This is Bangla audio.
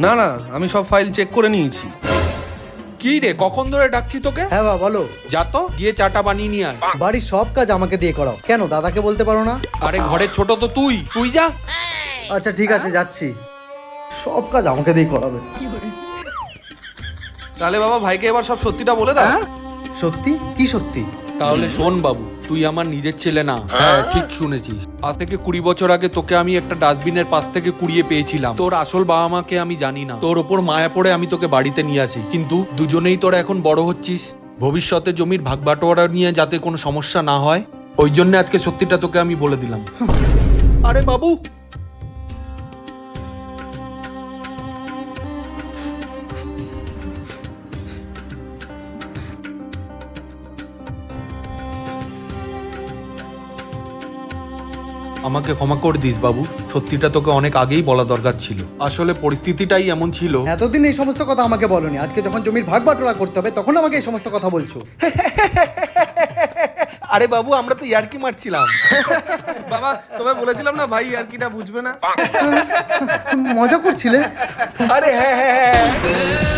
না না, আমি সব ফাইল চেক করে নিয়েছি। কি রে, কখন ধরে ডাকছি তোকে? হ্যাঁ বাবা বলো। যা তো গিয়ে চাটা বানিয়ে নিয়ে আয়। বাড়ির সব কাজ আমাকে দিয়ে করাও, কেন দাদাকে বলতে পারো না? আরে ঘরের ছোট তো তুই, তুই যা। আচ্ছা ঠিক আছে, যাচ্ছি। সব কাজ আমাকে দিয়ে করাবে। তাহলে বাবা ভাইকে এবার সব সত্যিটা বলে দাও। সত্যি? কি সত্যি? তাহলে শোন বাবু, তুই আমার নিজের ছেলে না। হ্যাঁ ঠিক শুনেছিস। আজ থেকে 20 বছর আগে তোকে আমি একটা ডাস্টবিনের পাশ থেকে কুড়িয়ে পেয়েছিলাম। তোর আসল বাবা মাকে আমি জানি না, তোর ওপর মায়া পড়ে আমি তোকে বাড়িতে নিয়ে আসি। কিন্তু দুজনেই তোরা এখন বড় হচ্ছিস, ভবিষ্যতে জমির ভাগ বাটোয়ারা নিয়ে যাতে কোনো সমস্যা না হয়, ওই জন্য আজকে সত্যিটা তোকে আমি বলে দিলাম। আরে বাবু, আমাকে ক্ষমা করে দিস বাবু, সত্যিটা তোকে অনেক আগেই বলা দরকার ছিল। আসলে পরিস্থিতিটাই এমন ছিল। এতদিন এই সমস্ত কথা আমাকে বলনি, আজকে যখন জমির ভাগ বাটোয়ারা করতে হবে তখন আমাকে এই সমস্ত কথা বলছো। আরে বাবু, আমরা তো ইয়ার্কি মারছিলাম। বাবা তোমায় বলেছিলাম না ভাই আর কিটা বুঝবে না। মজা করছিলে? আরে হ্যাঁ হ্যাঁ হ্যাঁ